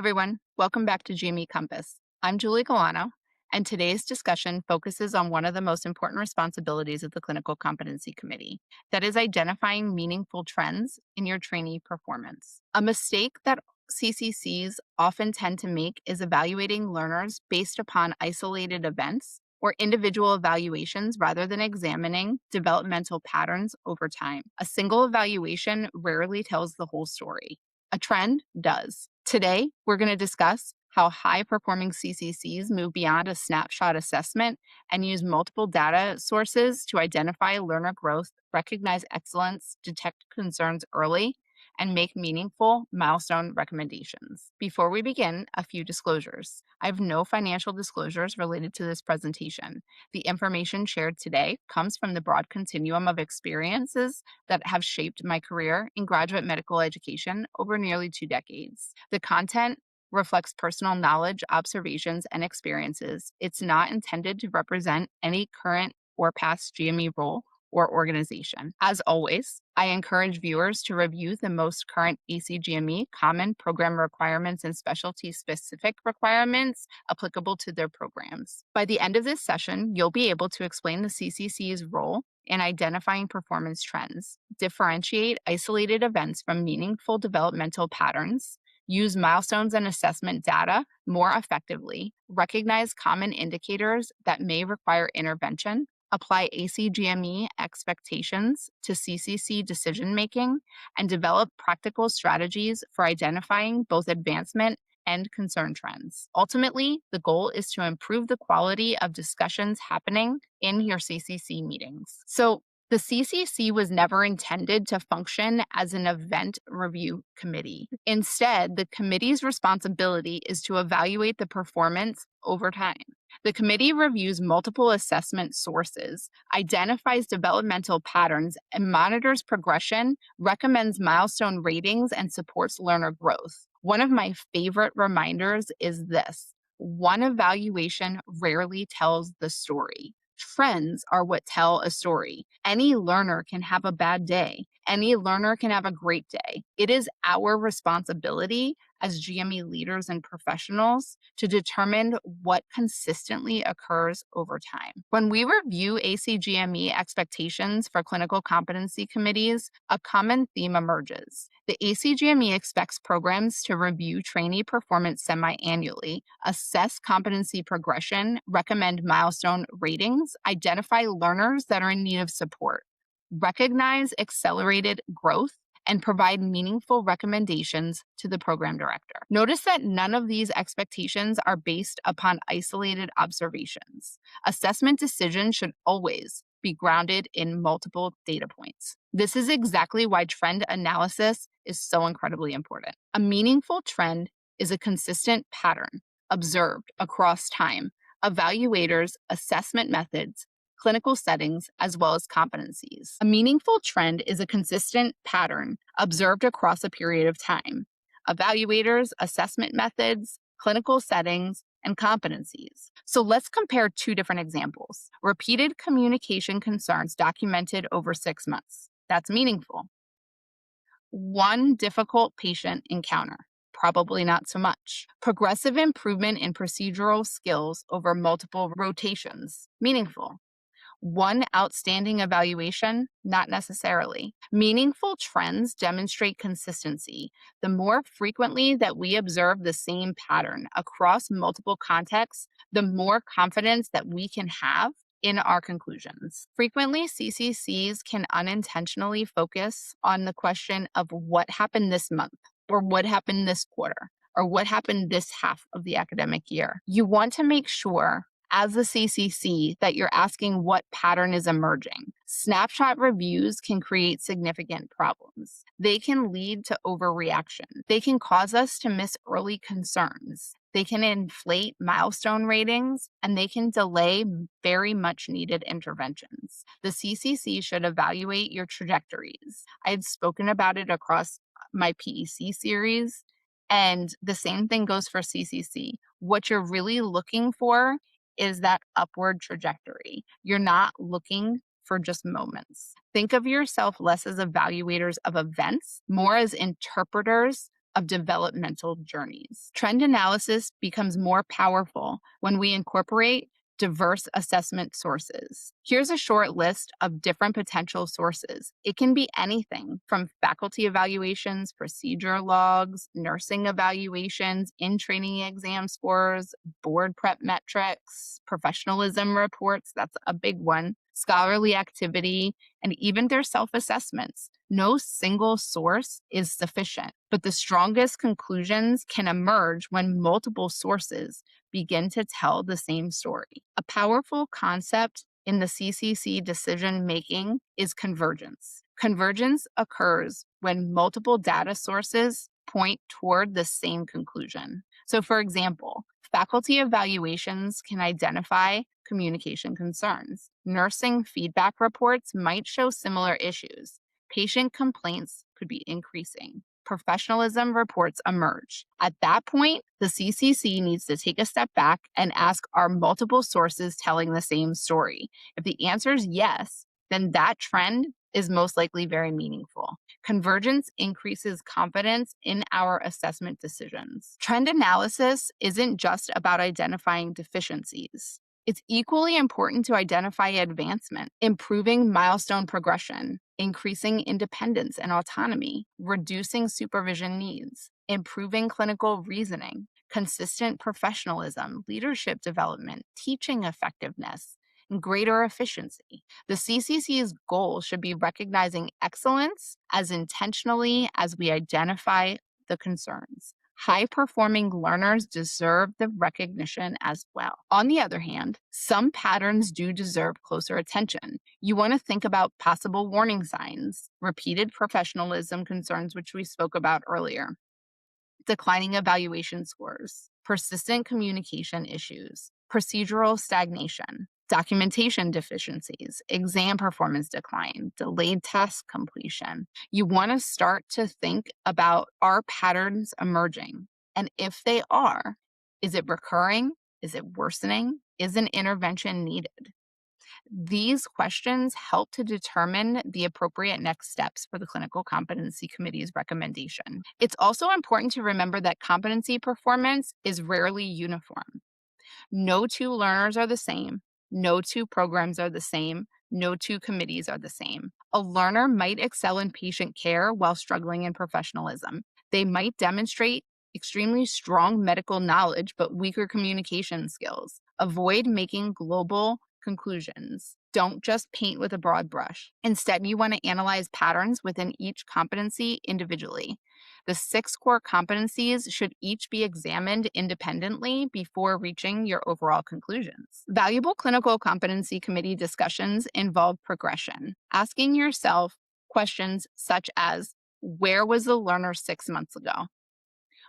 everyone. Welcome back to GME Compass. I'm Julie Galano, and today's discussion focuses on one of the most important responsibilities of the Clinical Competency Committee, that is identifying meaningful trends in your trainee performance. A mistake that CCCs often tend to make is evaluating learners based upon isolated events or individual evaluations rather than examining developmental patterns over time. A single evaluation rarely tells the whole story. A trend does. Today, we're going to discuss how high-performing CCCs move beyond a snapshot assessment and use multiple data sources to identify learner growth, recognize excellence, detect concerns early, and make meaningful milestone recommendations. Before we begin, a few disclosures. I have no financial disclosures related to this presentation. The information shared today comes from the broad continuum of experiences that have shaped my career in graduate medical education over nearly 2 decades. The content reflects personal knowledge, observations, and experiences. It's not intended to represent any current or past GME role or organization. As always, I encourage viewers to review the most current ACGME common program requirements and specialty-specific requirements applicable to their programs. By the end of this session, you'll be able to explain the CCC's role in identifying performance trends, differentiate isolated events from meaningful developmental patterns, use milestones and assessment data more effectively, recognize common indicators that may require intervention, apply ACGME expectations to CCC decision-making, and develop practical strategies for identifying both advancement and concern trends. Ultimately, the goal is to improve the quality of discussions happening in your CCC meetings. So, the CCC was never intended to function as an event review committee. Instead, the committee's responsibility is to evaluate the performance over time. The committee reviews multiple assessment sources, identifies developmental patterns, and monitors progression, recommends milestone ratings, and supports learner growth. One of my favorite reminders is this: one evaluation rarely tells the story. Trends are what tell a story. Any learner can have a bad day. Any learner can have a great day. It is our responsibility as GME leaders and professionals to determine what consistently occurs over time. When we review ACGME expectations for clinical competency committees, a common theme emerges. The ACGME expects programs to review trainee performance semi-annually, assess competency progression, recommend milestone ratings, identify learners that are in need of support, recognize accelerated growth, and provide meaningful recommendations to the program director. Notice that none of these expectations are based upon isolated observations. Assessment decisions should always be grounded in multiple data points. This is exactly why trend analysis is so incredibly important. A meaningful trend is a consistent pattern observed across time. Evaluators, assessment methods, clinical settings, as well as competencies. A meaningful trend is a consistent pattern observed across a period of time. Evaluators, assessment methods, clinical settings, and competencies. So let's compare 2 different examples. Repeated communication concerns documented over 6 months. That's meaningful. One difficult patient encounter. Probably not so much. Progressive improvement in procedural skills over multiple rotations. Meaningful. One outstanding evaluation, not necessarily. Meaningful trends demonstrate consistency. The more frequently that we observe the same pattern across multiple contexts, the more confidence that we can have in our conclusions. Frequently, CCCs can unintentionally focus on the question of what happened this month, or what happened this quarter, or what happened this half of the academic year. You want to make sure as a CCC that you're asking what pattern is emerging. Snapshot reviews can create significant problems. They can lead to overreaction. They can cause us to miss early concerns. They can inflate milestone ratings, and they can delay very much needed interventions. The CCC should evaluate your trajectories. I've spoken about it across my PEC series, and the same thing goes for CCC. What you're really looking for is that upward trajectory. You're not looking for just moments. Think of yourself less as evaluators of events, more as interpreters of developmental journeys. Trend analysis becomes more powerful when we incorporate diverse assessment sources. Here's a short list of different potential sources. It can be anything from faculty evaluations, procedure logs, nursing evaluations, in-training exam scores, board prep metrics, professionalism reports, that's a big one, scholarly activity, and even their self-assessments. No single source is sufficient, but the strongest conclusions can emerge when multiple sources begin to tell the same story. A powerful concept in the CCC decision making is convergence. Convergence occurs when multiple data sources point toward the same conclusion. So, for example, faculty evaluations can identify communication concerns. Nursing feedback reports might show similar issues. Patient complaints could be increasing. Professionalism reports emerge. At that point, the CCC needs to take a step back and ask, are multiple sources telling the same story? If the answer is yes, then that trend is most likely very meaningful. Convergence increases confidence in our assessment decisions. Trend analysis isn't just about identifying deficiencies. It's equally important to identify advancement, improving milestone progression, increasing independence and autonomy, reducing supervision needs, improving clinical reasoning, consistent professionalism, leadership development, teaching effectiveness, and greater efficiency. The CCC's goal should be recognizing excellence as intentionally as we identify the concerns. High-performing learners deserve the recognition as well. On the other hand, some patterns do deserve closer attention. You want to think about possible warning signs, repeated professionalism concerns, which we spoke about earlier, declining evaluation scores, persistent communication issues, procedural stagnation, documentation deficiencies, exam performance decline, delayed test completion. You want to start to think about, are patterns emerging? And if they are, is it recurring? Is it worsening? Is an intervention needed? These questions help to determine the appropriate next steps for the Clinical Competency Committee's recommendation. It's also important to remember that competency performance is rarely uniform. No two learners are the same. No two programs are the same. No two committees are the same. A learner might excel in patient care while struggling in professionalism. They might demonstrate extremely strong medical knowledge but weaker communication skills. Avoid making global conclusions. Don't just paint with a broad brush. Instead, you want to analyze patterns within each competency individually. The 6 core competencies should each be examined independently before reaching your overall conclusions. Valuable Clinical Competency Committee discussions involve progression. Asking yourself questions such as, where was the learner 6 months ago?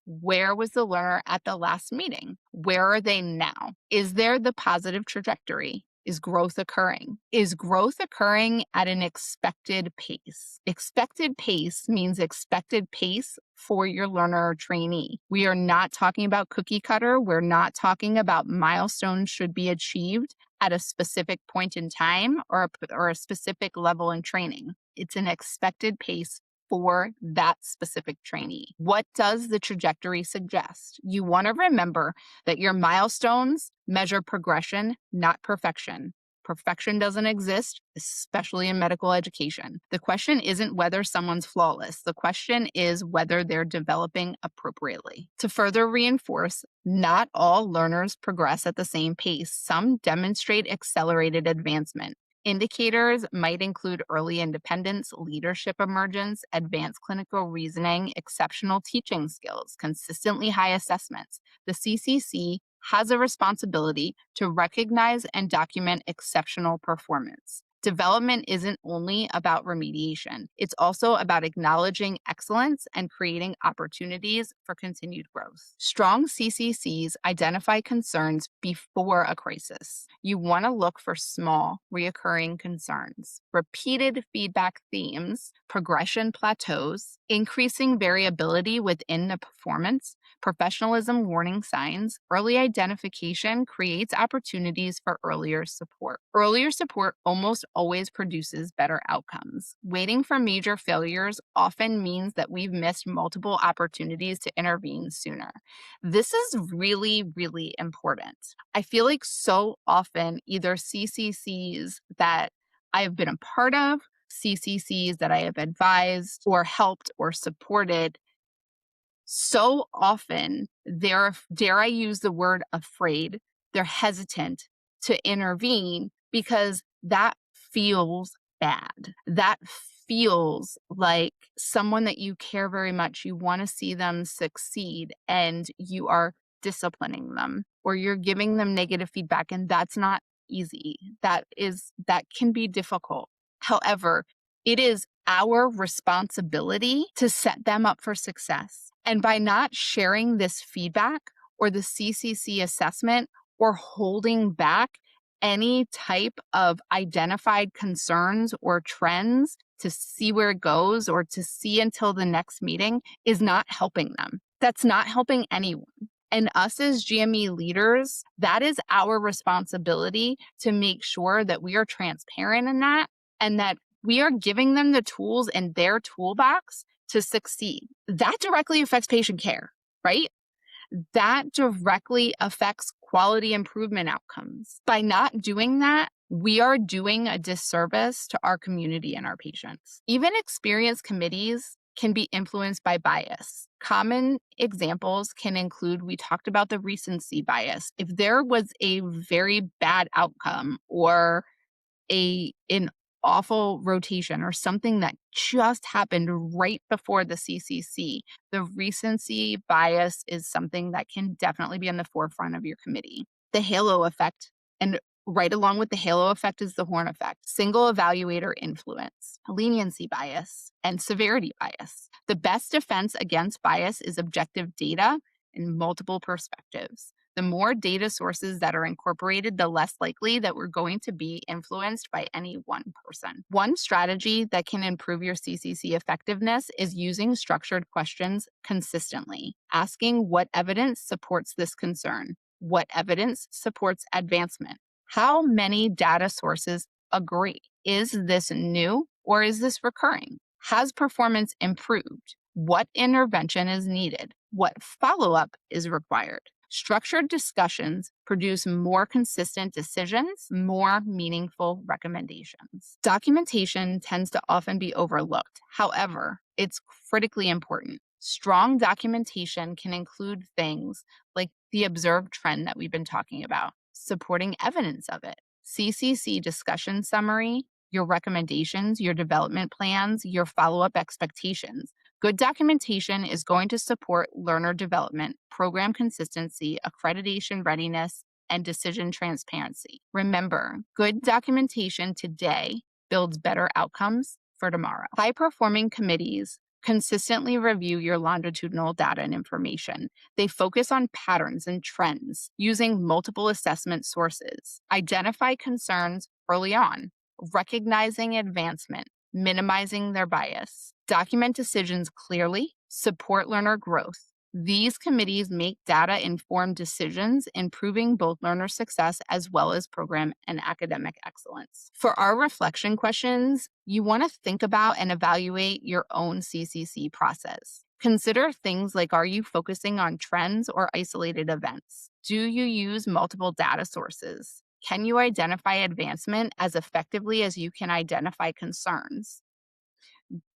Where was the learner at the last meeting? Where are they now? Is there the positive trajectory? Is growth occurring? Is growth occurring at an expected pace? Expected pace means expected pace for your learner or trainee. We are not talking about cookie cutter. We're not talking about milestones should be achieved at a specific point in time or a specific level in training. It's an expected pace for that specific trainee. What does the trajectory suggest? You want to remember that your milestones measure progression, not perfection. Perfection doesn't exist, especially in medical education. The question isn't whether someone's flawless. The question is whether they're developing appropriately. To further reinforce, not all learners progress at the same pace. Some demonstrate accelerated advancement. Indicators might include early independence, leadership emergence, advanced clinical reasoning, exceptional teaching skills, consistently high assessments. The CCC has a responsibility to recognize and document exceptional performance. Development isn't only about remediation. It's also about acknowledging excellence and creating opportunities for continued growth. Strong CCCs identify concerns before a crisis. You want to look for small, reoccurring concerns. repeated feedback themes, progression plateaus, increasing variability within the performance, professionalism warning signs, early identification creates opportunities for earlier support. Earlier support almost always produces better outcomes. Waiting for major failures often means that we've missed multiple opportunities to intervene sooner. This is really, really important. I feel like so often either CCCs that I have been a part of, CCCs that I have advised or helped or supported, so often they're, dare I use the word afraid, they're hesitant to intervene because that feels bad. That feels like someone that you care very much, you want to see them succeed, and you are disciplining them or you're giving them negative feedback, and that's not easy. That can be difficult. However, it is our responsibility to set them up for success. And by not sharing this feedback or the CCC assessment or holding back any type of identified concerns or trends to see where it goes or to see until the next meeting is not helping them. That's not helping anyone. And us as GME leaders, that is our responsibility to make sure that we are transparent in that and that we are giving them the tools in their toolbox to succeed. That directly affects patient care, right? That directly affects quality improvement outcomes. By not doing that, we are doing a disservice to our community and our patients. Even experienced committees can be influenced by bias. Common examples can include, we talked about the recency bias. If there was a very bad outcome or an awful rotation or something that just happened right before the CCC, the recency bias is something that can definitely be on the forefront of your committee. The halo effect, and right along with the halo effect is the horn effect, single evaluator influence, leniency bias, and severity bias. The best defense against bias is objective data and multiple perspectives. The more data sources that are incorporated, the less likely that we're going to be influenced by any one person. One strategy that can improve your CCC effectiveness is using structured questions consistently, asking what evidence supports this concern, what evidence supports advancement, how many data sources agree, is this new or is this recurring, has performance improved, what intervention is needed, what follow-up is required. Structured discussions produce more consistent decisions, more meaningful recommendations. Documentation tends to often be overlooked. However, it's critically important. Strong documentation can include things like the observed trend that we've been talking about, supporting evidence of it, CCC discussion summary, your recommendations, your development plans, your follow-up expectations. Good documentation is going to support learner development, program consistency, accreditation readiness, and decision transparency. Remember, good documentation today builds better outcomes for tomorrow. High-performing committees consistently review your longitudinal data and information. They focus on patterns and trends using multiple assessment sources. Identify concerns early on, recognizing advancement, minimizing their bias. Document decisions clearly, support learner growth. These committees make data-informed decisions, improving both learner success as well as program and academic excellence. For our reflection questions, you want to think about and evaluate your own CCC process. Consider things like, are you focusing on trends or isolated events? Do you use multiple data sources? Can you identify advancement as effectively as you can identify concerns?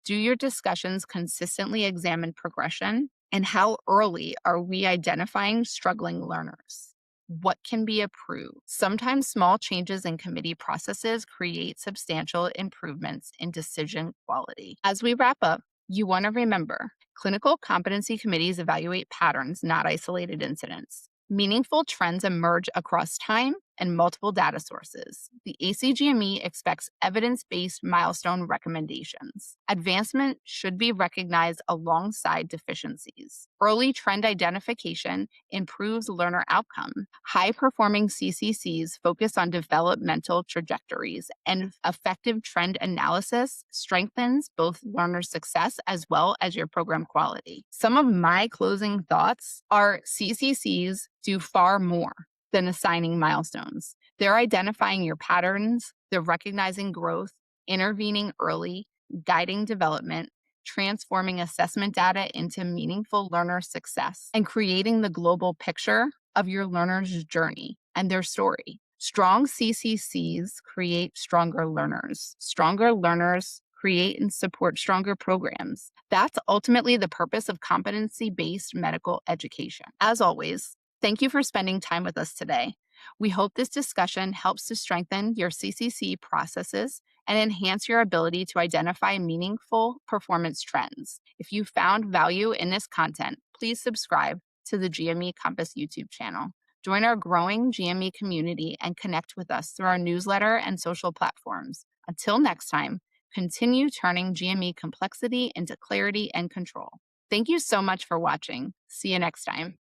Do your discussions consistently examine progression? And how early are we identifying struggling learners? What can be improved? Sometimes small changes in committee processes create substantial improvements in decision quality. As we wrap up, you want to remember, clinical competency committees evaluate patterns, not isolated incidents. Meaningful trends emerge across time, and multiple data sources. The ACGME expects evidence-based milestone recommendations. Advancement should be recognized alongside deficiencies. Early trend identification improves learner outcome. High-performing CCCs focus on developmental trajectories, and effective trend analysis strengthens both learner success as well as your program quality. Some of my closing thoughts are CCCs do far more than assigning milestones. They're identifying your patterns, they're recognizing growth, intervening early, guiding development, transforming assessment data into meaningful learner success, and creating the global picture of your learner's journey and their story. Strong CCCs create stronger learners. Stronger learners create and support stronger programs. That's ultimately the purpose of competency-based medical education. As always, thank you for spending time with us today. We hope this discussion helps to strengthen your CCC processes and enhance your ability to identify meaningful performance trends. If you found value in this content, please subscribe to the GME Compass YouTube channel. Join our growing GME community and connect with us through our newsletter and social platforms. Until next time, continue turning GME complexity into clarity and control. Thank you so much for watching. See you next time.